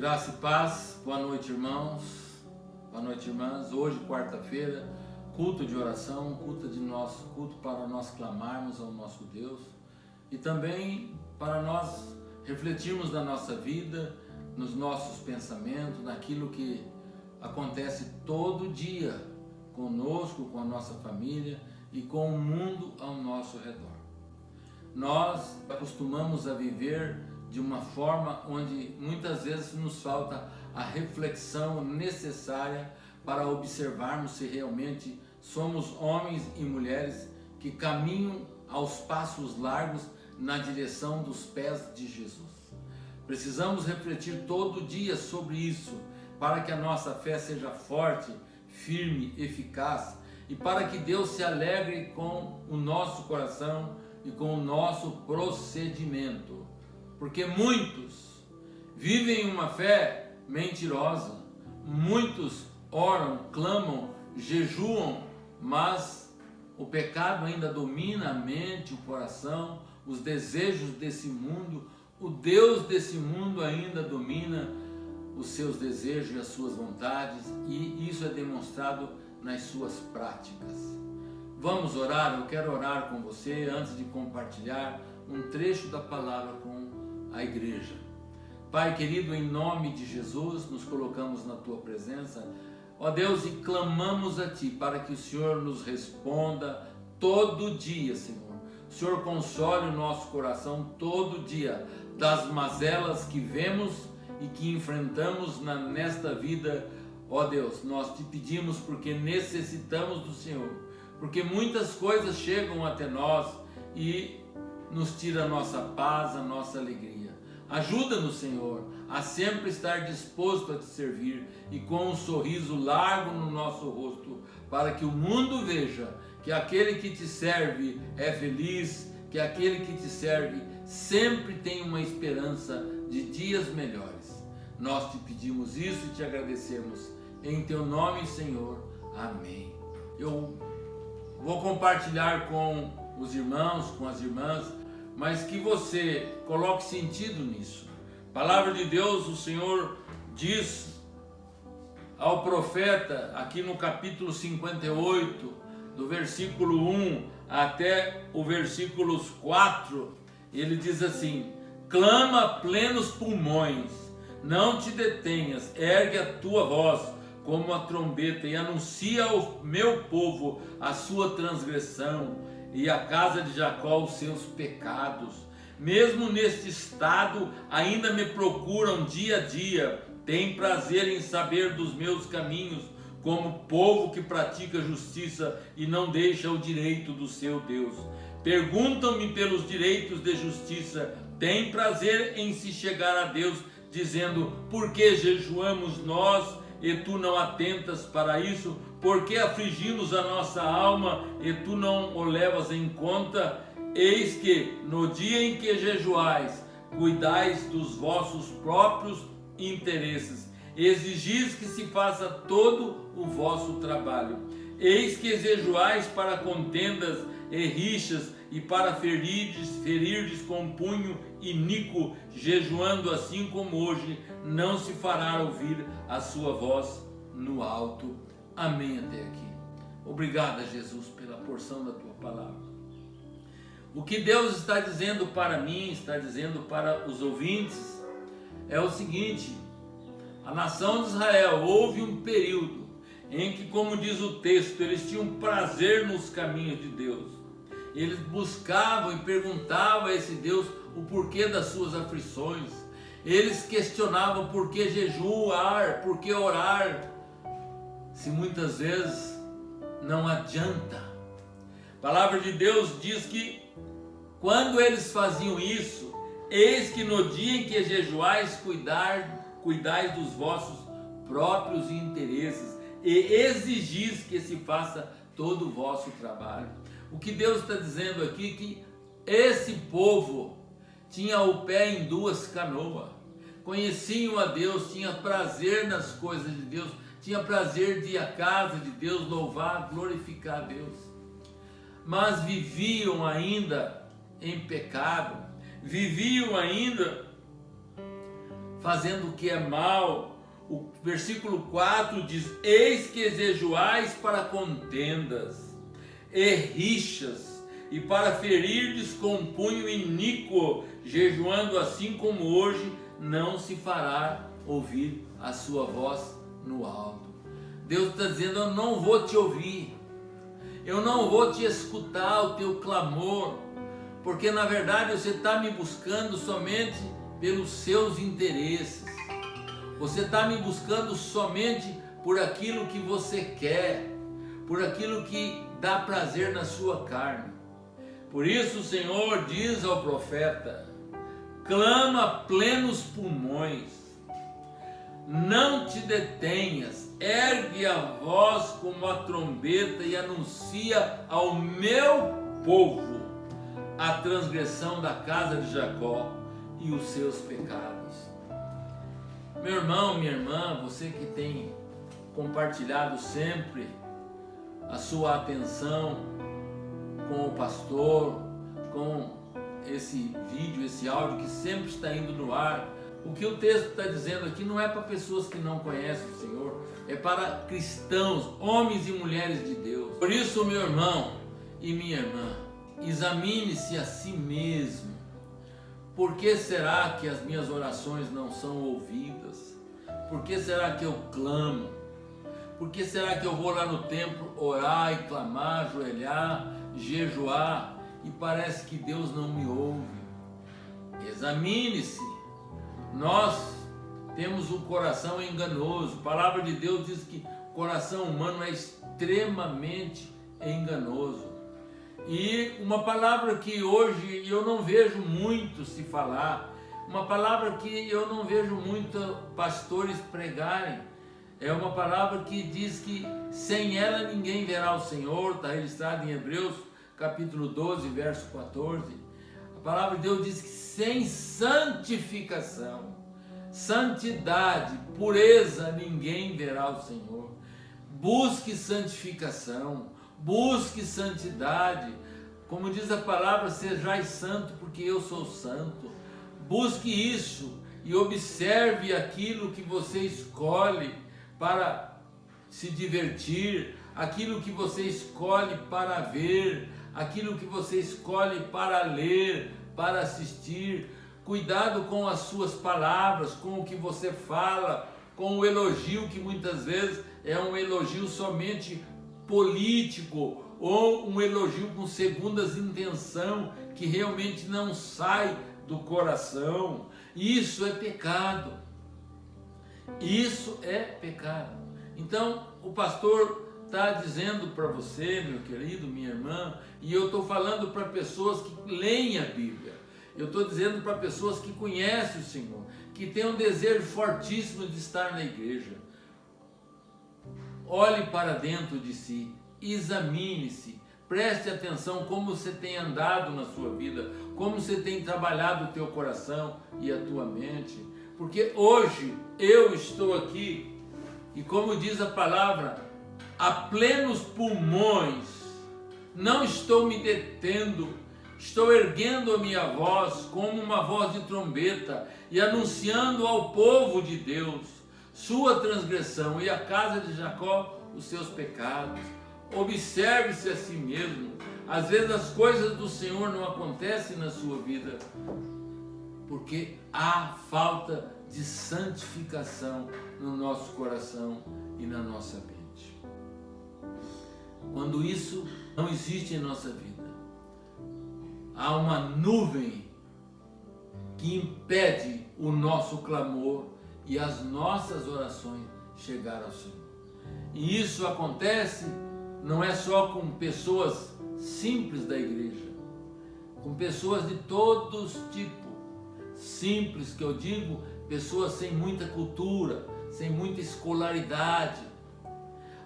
Graça e paz, boa noite, irmãos, boa noite, irmãs. Hoje, quarta-feira, culto de oração, culto para nós clamarmos ao nosso Deus e também para nós refletirmos na nossa vida, nos nossos pensamentos, naquilo que acontece todo dia conosco, com a nossa família e com o mundo ao nosso redor. Nós acostumamos a viver de uma forma onde muitas vezes nos falta a reflexão necessária para observarmos se realmente somos homens e mulheres que caminham aos passos largos na direção dos pés de Jesus. Precisamos refletir todo dia sobre isso, para que a nossa fé seja forte, firme, eficaz e para que Deus se alegre com o nosso coração e com o nosso procedimento. Porque muitos vivem uma fé mentirosa, muitos oram, clamam, jejuam, mas o pecado ainda domina a mente, o coração, os desejos desse mundo, o Deus desse mundo ainda domina os seus desejos e as suas vontades, e isso é demonstrado nas suas práticas. Vamos orar? Eu quero orar com você antes de compartilhar um trecho da palavra com a igreja. Pai querido, em nome de Jesus, nos colocamos na tua presença, ó Deus, e clamamos a ti para que o Senhor nos responda todo dia, Senhor. O Senhor console o nosso coração todo dia das mazelas que vemos e que enfrentamos nesta vida, ó Deus. Nós te pedimos porque necessitamos do Senhor, porque muitas coisas chegam até nós e nos tira a nossa paz, a nossa alegria. Ajuda-nos, Senhor, a sempre estar disposto a te servir e com um sorriso largo no nosso rosto, para que o mundo veja que aquele que te serve é feliz, que aquele que te serve sempre tem uma esperança de dias melhores. Nós te pedimos isso e te agradecemos. Em teu nome, Senhor. Amém. Eu vou compartilhar com os irmãos, com as irmãs, mas que você coloque sentido nisso. Palavra de Deus, o Senhor diz ao profeta, aqui no capítulo 58, do versículo 1 até o versículo 4, ele diz assim: clama a plenos pulmões, não te detenhas, ergue a tua voz como a trombeta e anuncia ao meu povo a sua transgressão e a casa de Jacó os seus pecados. Mesmo neste estado ainda me procuram dia a dia, têm prazer em saber dos meus caminhos, como povo que pratica justiça e não deixa o direito do seu Deus. Perguntam-me pelos direitos de justiça, têm prazer em se chegar a Deus, dizendo: por que jejuamos nós e tu não atentas para isso? Por que afligimos a nossa alma e tu não o levas em conta? Eis que no dia em que jejuais, cuidais dos vossos próprios interesses, exigis que se faça todo o vosso trabalho. Eis que jejuais para contendas e rixas e para ferirdes com punho iníquo, jejuando assim como hoje, não se fará ouvir a sua voz no alto. Amém até aqui. Obrigado, Jesus, pela porção da tua palavra. O que Deus está dizendo para mim, está dizendo para os ouvintes, é o seguinte: a nação de Israel, houve um período em que, como diz o texto, eles tinham prazer nos caminhos de Deus. Eles buscavam e perguntavam a esse Deus o porquê das suas aflições. Eles questionavam por que jejuar, por que orar, se muitas vezes não adianta. A palavra de Deus diz que quando eles faziam isso, eis que no dia em que jejuais, cuidais dos vossos próprios interesses e exigis que se faça todo o vosso trabalho. O que Deus está dizendo aqui é que esse povo tinha o pé em duas canoas, conheciam a Deus, tinha prazer nas coisas de Deus, tinha prazer de ir à casa de Deus, louvar, glorificar a Deus, mas viviam ainda em pecado, viviam ainda fazendo o que é mal. O versículo 4 diz: eis que jejuais para contendas e rixas, e para ferirdes com punho iníquo, jejuando assim como hoje, não se fará ouvir a sua voz no alto. Deus está dizendo: eu não vou te ouvir, eu não vou te escutar o teu clamor, porque na verdade você está me buscando somente pelos seus interesses, você está me buscando somente por aquilo que você quer, por aquilo que dá prazer na sua carne. Por isso o Senhor diz ao profeta: clama a plenos pulmões, não te detenhas, ergue a voz como a trombeta e anuncia ao meu povo a transgressão da casa de Jacó e os seus pecados. Meu irmão, minha irmã, você que tem compartilhado sempre a sua atenção com o pastor, com esse vídeo, esse áudio que sempre está indo no ar, o que o texto está dizendo aqui não é para pessoas que não conhecem o Senhor, é para cristãos, homens e mulheres de Deus. Por isso, meu irmão e minha irmã, examine-se a si mesmo. Por que será que as minhas orações não são ouvidas? Por que será que eu clamo? Por que será que eu vou lá no templo orar e clamar, ajoelhar, jejuar e parece que Deus não me ouve? Examine-se. Nós temos um coração enganoso. A palavra de Deus diz que o coração humano é extremamente enganoso. E uma palavra que hoje eu não vejo muito se falar, uma palavra que eu não vejo muito pastores pregarem, é uma palavra que diz que sem ela ninguém verá o Senhor, está registrado em Hebreus capítulo 12, verso 14. A palavra de Deus diz que sem santificação, santidade, pureza, ninguém verá o Senhor. Busque santificação, busque santidade, como diz a palavra: sejais santo porque eu sou santo. Busque isso e observe aquilo que você escolhe para se divertir, aquilo que você escolhe para ver, aquilo que você escolhe para ler, para assistir. Cuidado com as suas palavras, com o que você fala, com o elogio que muitas vezes é um elogio somente político, ou um elogio com segundas intenção, que realmente não sai do coração. Isso é pecado. Isso é pecado. Então o pastor está dizendo para você, meu querido, minha irmã, e eu estou falando para pessoas que leem a Bíblia, eu estou dizendo para pessoas que conhecem o Senhor, que têm um desejo fortíssimo de estar na igreja. Olhe para dentro de si, examine-se, preste atenção como você tem andado na sua vida, como você tem trabalhado o teu coração e a tua mente, porque hoje eu estou aqui e, como diz a palavra, a plenos pulmões, não estou me detendo, estou erguendo a minha voz como uma voz de trombeta e anunciando ao povo de Deus sua transgressão e a casa de Jacó os seus pecados. Observe-se a si mesmo. Às vezes as coisas do Senhor não acontecem na sua vida porque há falta de santificação no nosso coração e na nossa mente. Quando isso não existe em nossa vida, há uma nuvem que impede o nosso clamor e as nossas orações chegar ao Senhor. E isso acontece não é só com pessoas simples da igreja, com pessoas de todos tipos, simples que eu digo, pessoas sem muita cultura, sem muita escolaridade.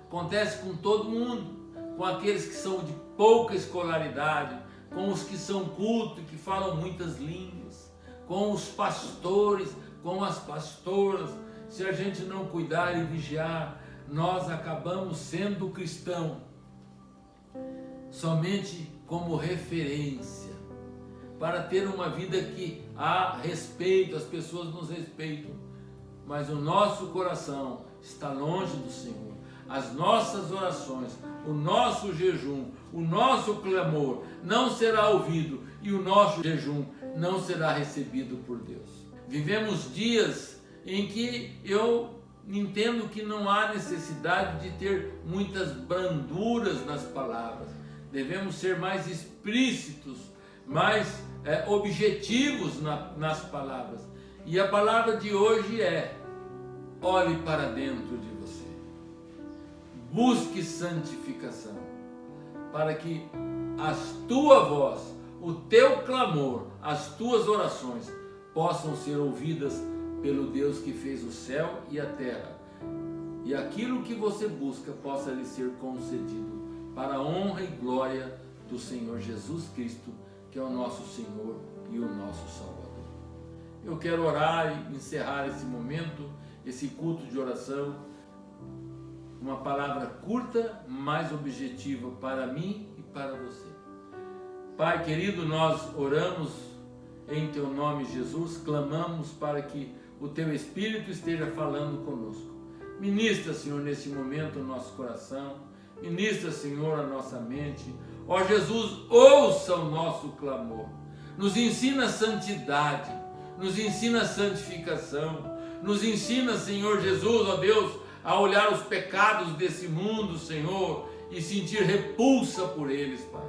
Acontece com todo mundo, com aqueles que são de pouca escolaridade, com os que são cultos e que falam muitas línguas, com os pastores, com as pastoras. Se a gente não cuidar e vigiar, nós acabamos sendo cristão somente como referência, para ter uma vida que há respeito, as pessoas nos respeitam, mas o nosso coração está longe do Senhor. As nossas orações, o nosso jejum, o nosso clamor não será ouvido e o nosso jejum não será recebido por Deus. Vivemos dias em que eu entendo que não há necessidade de ter muitas branduras nas palavras. Devemos ser mais explícitos, mais objetivos nas palavras. E a palavra de hoje é: olhe para dentro de você. Busque santificação, para que a tua voz, o teu clamor, as tuas orações possam ser ouvidas pelo Deus que fez o céu e a terra, e aquilo que você busca possa lhe ser concedido para a honra e glória do Senhor Jesus Cristo, que é o nosso Senhor e o nosso Salvador. Eu quero orar e encerrar esse momento, esse culto de oração, uma palavra curta, mas objetiva para mim e para você. Pai querido, nós oramos em Teu nome, Jesus, clamamos para que o Teu Espírito esteja falando conosco. Ministra, Senhor, nesse momento o nosso coração, ministra, Senhor, a nossa mente. Ó Jesus, ouça o nosso clamor, nos ensina santidade, nos ensina santificação, nos ensina, Senhor Jesus, ó Deus, a olhar os pecados desse mundo, Senhor, e sentir repulsa por eles, Pai.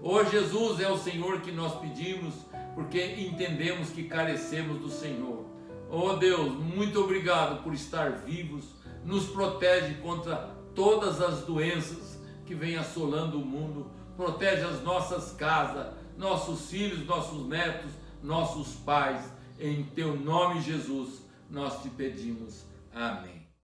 Ó Jesus, é o Senhor que nós pedimos, porque entendemos que carecemos do Senhor. Ó Deus, muito obrigado por estar vivos, nos protege contra todas as doenças que vêm assolando o mundo, protege as nossas casas, nossos filhos, nossos netos, nossos pais. Em Teu nome, Jesus, nós te pedimos. Amém.